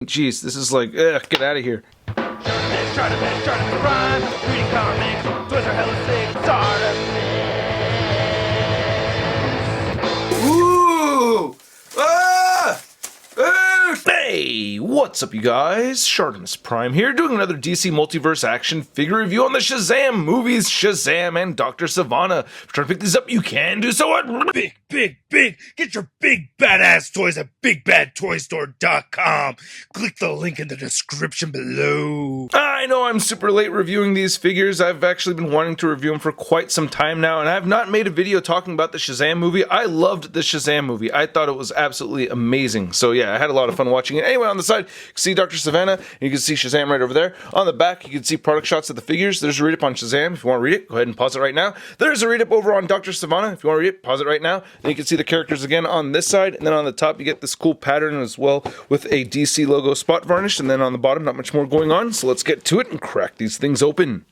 Jeez, this is like, ugh, get out of here. ShartimusPrime, reading comics, toys are hella sick, Ooh! Ah! Hey, what's up, you guys? ShartimusPrime here, doing another DC Multiverse action figure review on the Shazam movies, Shazam and Dr. Sivana. If you're trying to pick these up, you can do so at big. Get your big badass toys at BigBadToyStore.com. Click the link in the description below. I know I'm super late reviewing these figures. I've actually been wanting to review them for quite some time now, and I have not made a video talking about the Shazam movie. I loved the Shazam movie. I thought it was absolutely amazing. So yeah, I had a lot of fun watching it. Anyway, on the side, you can see Dr. Savannah, and you can see Shazam right over there. On the back, you can see product shots of the figures. There's a read-up on Shazam. If you want to read it, go ahead and pause it right now. There's a read-up over on Dr. Savannah. If you want to read it, pause it right now. Then you can see the characters again on this side, and then on the top you get this cool pattern as well with a DC logo spot varnish, and then on the bottom not much more going on, so let's get to it and crack these things open.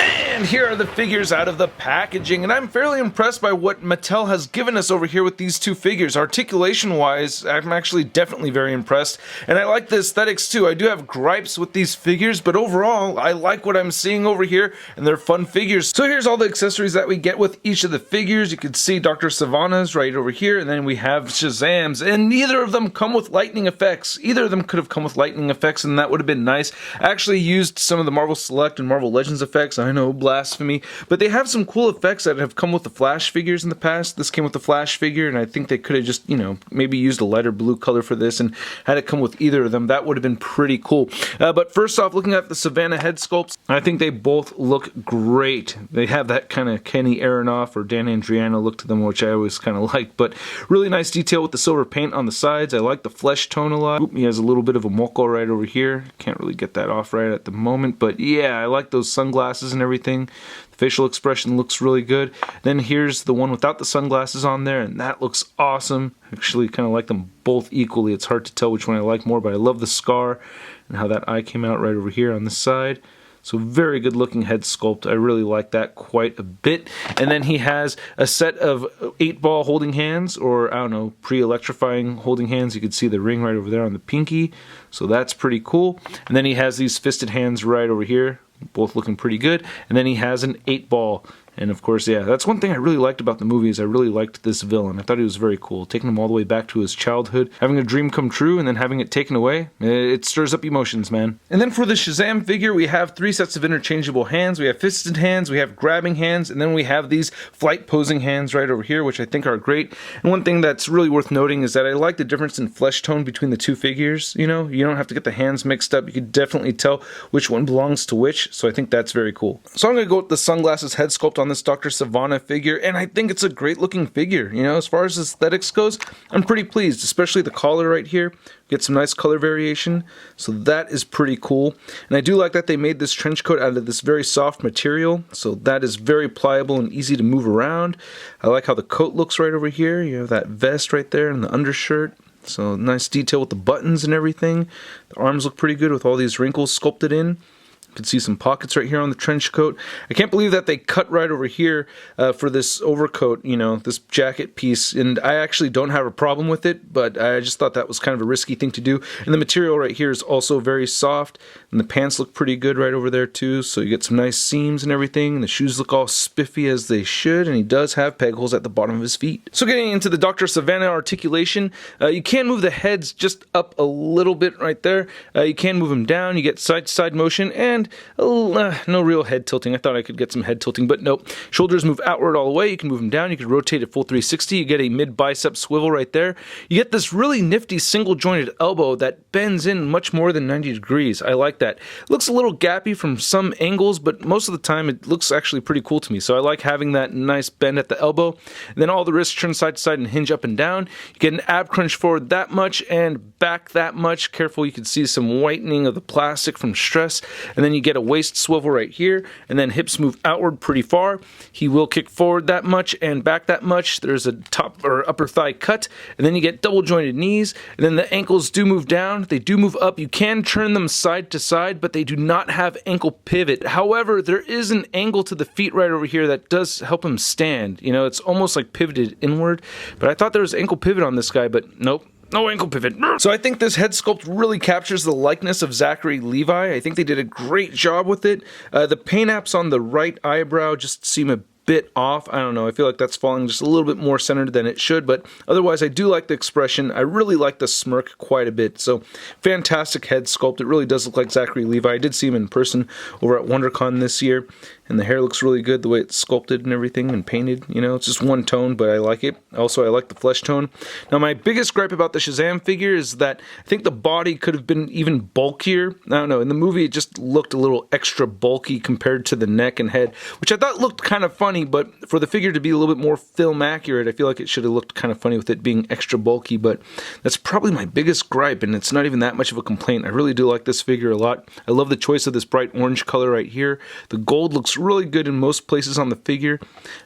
And here are the figures out of the packaging, and I'm fairly impressed by what Mattel has given us over here with these two figures. Articulation-wise, I'm actually definitely very impressed, and I like the aesthetics too. I do have gripes with these figures, but overall, I like what I'm seeing over here, and they're fun figures. So here's all the accessories that we get with each of the figures. You can see Dr. Savannah's right over here, and then we have Shazam's, and neither of them come with lightning effects. Either of them could have come with lightning effects, and that would have been nice. I actually used some of the Marvel Select and Marvel Legends effects. I know, blasphemy, but they have some cool effects that have come with the Flash figures in the past. This came with the Flash figure, and I think they could have just, maybe used a lighter blue color for this and had it come with either of them. That would have been pretty cool. But first off, looking at the Savannah head sculpts, I think they both look great. They have that kind of Kenny Aronoff or Dan Andriano look to them, which I always kind of like, but really nice detail with the silver paint on the sides. I like the flesh tone a lot. Oop, he has a little bit of a moco right over here. Can't really get that off right at the moment, but yeah, I like those sunglasses and everything. The facial expression looks really good. Then here's the one without the sunglasses on there, and that looks awesome. Actually, kind of like them both equally. It's hard to tell which one I like more, but I love the scar and how that eye came out right over here on this side. So very good looking head sculpt. I really like that quite a bit. And then he has a set of 8-ball holding hands, or I don't know, pre-electrifying holding hands. You can see the ring right over there on the pinky. So that's pretty cool. And then he has these fisted hands right over here, both looking pretty good. And then he has an 8-ball. And of course, yeah, that's one thing I really liked about the movie is I really liked this villain. I thought he was very cool. Taking him all the way back to his childhood, having a dream come true, and then having it taken away. It stirs up emotions, man. And then for the Shazam figure, we have 3 sets of interchangeable hands. We have fisted hands, we have grabbing hands, and then we have these flight posing hands right over here, which I think are great. And one thing that's really worth noting is that I like the difference in flesh tone between the two figures. You don't have to get the hands mixed up. You can definitely tell which one belongs to which, so I think that's very cool. So I'm going to go with the sunglasses head sculpt on this Dr. Savannah figure, and I think it's a great looking figure. As far as aesthetics goes, I'm pretty pleased, especially the collar right here. Get some nice color variation, so that is pretty cool. And I do like that they made this trench coat out of this very soft material, so that is very pliable and easy to move around. I like how the coat looks right over here. You have that vest right there and the undershirt. So nice detail with the buttons and everything. The arms look pretty good with all these wrinkles sculpted in. You can see some pockets right here on the trench coat. I can't believe that they cut right over here for this overcoat, this jacket piece, and I actually don't have a problem with it, but I just thought that was kind of a risky thing to do. And the material right here is also very soft, and the pants look pretty good right over there too, so you get some nice seams and everything, and the shoes look all spiffy as they should, and he does have peg holes at the bottom of his feet. So getting into the Dr. Savannah articulation, you can move the heads just up a little bit right there. You can move them down, you get side-to-side motion, and no real head tilting. I thought I could get some head tilting, but nope. Shoulders move outward all the way. You can move them down. You can rotate at full 360. You get a mid-bicep swivel right there. You get this really nifty single-jointed elbow that bends in much more than 90 degrees. I like that. It looks a little gappy from some angles, but most of the time it looks actually pretty cool to me. So I like having that nice bend at the elbow. And then all the wrists turn side to side and hinge up and down. You get an ab crunch forward that much and back that much. Careful, you can see some whitening of the plastic from stress. And then you get a waist swivel right here, and then hips move outward pretty far. He will kick forward that much and back that much. There's a top or upper thigh cut, and then you get double jointed knees, and then the ankles do move down. They do move up. You can turn them side to side, but they do not have ankle pivot. However, there is an angle to the feet right over here that does help him stand. It's almost like pivoted inward, but I thought there was ankle pivot on this guy, but nope. No ankle pivot. So I think this head sculpt really captures the likeness of Zachary Levi. I think they did a great job with it. The paint apps on the right eyebrow just seem a bit off. I don't know. I feel like that's falling just a little bit more centered than it should, but otherwise I do like the expression. I really like the smirk quite a bit. So fantastic head sculpt. It really does look like Zachary Levi. I did see him in person over at WonderCon this year, and the hair looks really good, the way it's sculpted and everything and painted. You know, it's just one tone, but I like it. Also, I like the flesh tone. Now, my biggest gripe about the Shazam figure is that I think the body could have been even bulkier. I don't know. In the movie, it just looked a little extra bulky compared to the neck and head, which I thought looked kind of funny, but for the figure to be a little bit more film accurate, I feel like it should have looked kind of funny with it being extra bulky, but that's probably my biggest gripe, and it's not even that much of a complaint. I really do like this figure a lot. I love the choice of this bright orange color right here. The gold looks really good in most places on the figure.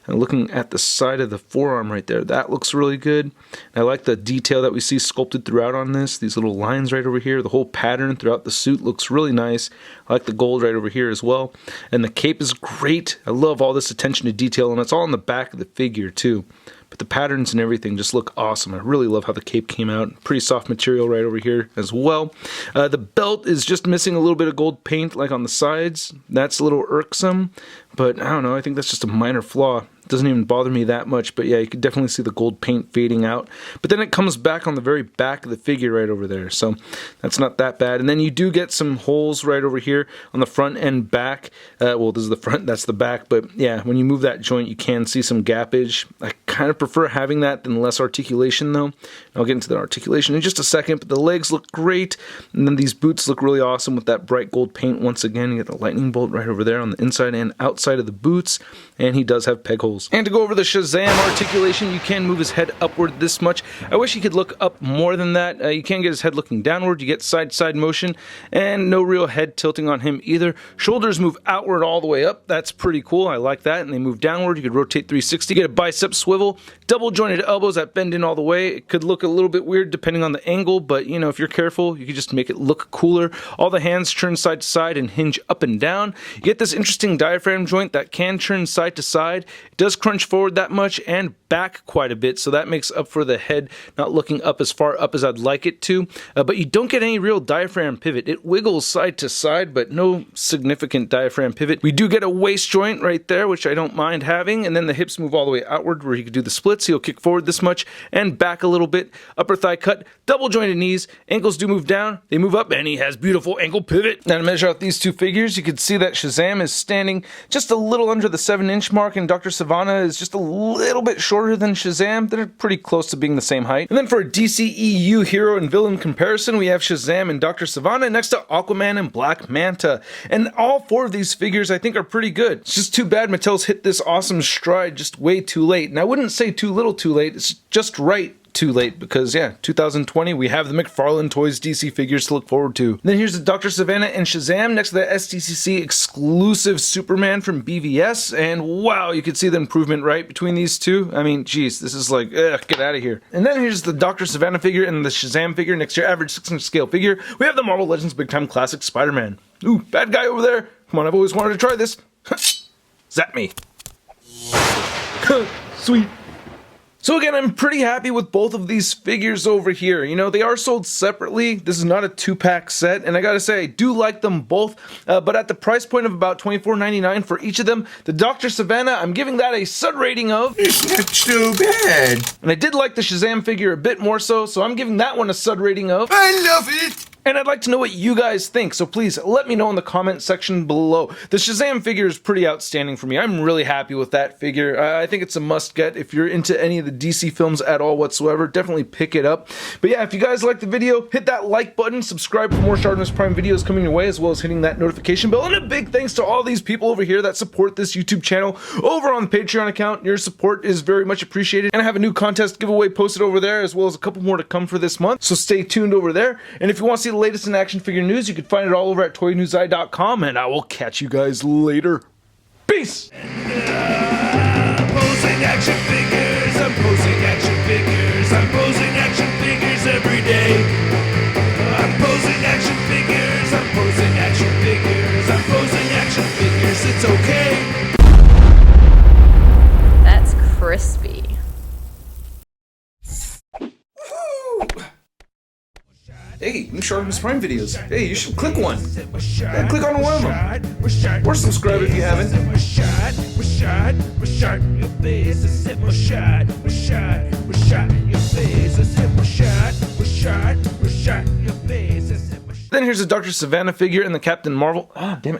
And looking at the side of the forearm right there, that looks really good. And I like the detail that we see sculpted throughout on this. These little lines right over here, the whole pattern throughout the suit looks really nice. I like the gold right over here as well. And the cape is great. I love all this attention to detail, and it's all on the back of the figure too. But the patterns and everything just look awesome. I really love how the cape came out. Pretty soft material right over here as well. The belt is just missing a little bit of gold paint like on the sides. That's a little irksome, but I don't know. I think that's just a minor flaw. It doesn't even bother me that much, but yeah, you could definitely see the gold paint fading out. But then it comes back on the very back of the figure right over there, so that's not that bad. And then you do get some holes right over here on the front and back. Well, this is the front, that's the back, but yeah, when you move that joint, you can see some gappage. I kind of prefer having that than less articulation, though. I'll get into the articulation in just a second, but the legs look great, and then these boots look really awesome with that bright gold paint. Once again, you get the lightning bolt right over there on the inside and outside of the boots, and he does have peg holes. And to go over the Shazam articulation, you can move his head upward this much. I wish he could look up more than that. You can get his head looking downward. You get side-to-side motion, and no real head tilting on him either. Shoulders move outward all the way up. That's pretty cool. I like that. And they move downward. You could rotate 360, get a bicep swivel, double jointed elbows that bend in all the way. It could look a little bit weird depending on the angle, but you know, if you're careful, you can just make it look cooler. All the hands turn side to side and hinge up and down. You get this interesting diaphragm joint that can turn side to side. It does crunch forward that much and back quite a bit, so that makes up for the head not looking up as far up as I'd like it to, but you don't get any real diaphragm pivot. It wiggles side to side, but no significant diaphragm pivot. We do get a waist joint right there, which I don't mind having, and then the hips move all the way outward where he could do the splits. He'll kick forward this much and back a little bit. Upper thigh cut, double jointed knees, ankles do move down, they move up, and he has beautiful ankle pivot. Now to measure out these two figures, you can see that Shazam is standing just a little under the 7-inch mark, and Dr. Savannah is just a little bit shorter than Shazam. They're pretty close to being the same height. And then for a DCEU hero and villain comparison, we have Shazam and Dr. Savannah next to Aquaman and Black Manta. And all four of these figures I think are pretty good. It's just too bad Mattel's hit this awesome stride just way too late. And I wouldn't say too little too late, it's just right too late, because yeah, 2020, we have the McFarlane Toys DC figures to look forward to. And then here's the Dr. Savannah and Shazam next to the SDCC exclusive Superman from BVS, and wow, you can see the improvement right between these two. I mean, geez, this is like, get out of here. And then here's the Dr. Savannah figure and the Shazam figure next to your average 6-inch scale figure. We have the Marvel Legends Big Time Classic Spider-Man. Ooh, bad guy over there. Come on, I've always wanted to try this. Zap me. Sweet. So again, I'm pretty happy with both of these figures over here. You know, they are sold separately. This is not a 2-pack set, and I gotta say, I do like them both, but at the price point of about $24.99 for each of them, the Dr. Savannah, I'm giving that a sud rating of... It's not too bad. And I did like the Shazam figure a bit more so I'm giving that one a sud rating of... I love it. And I'd like to know what you guys think, so please let me know in the comment section below. The Shazam figure is pretty outstanding for me. I'm really happy with that figure. I think it's a must-get. If you're into any of the DC films at all whatsoever, definitely pick it up. But yeah, if you guys liked the video, hit that like button, subscribe for more ShartimusPrime videos coming your way, as well as hitting that notification bell. And a big thanks to all these people over here that support this YouTube channel over on the Patreon account. Your support is very much appreciated. And I have a new contest giveaway posted over there, as well as a couple more to come for this month, so stay tuned over there. And if you want to see the latest in action figure news, you can find it all over at toynewseye.com, and I will catch you guys later. Peace! Posing action figures, I'm posing action figures, I'm posing action figures every day. I'm posing action figures, I'm posing action figures, I'm posing action figures, it's okay. That's crispy. Woo! Prime videos. Hey, you should click one. Yeah, click on one of them. Or subscribe if you haven't. Then here's a Dr. Savannah figure and the Captain Marvel. Ah, damn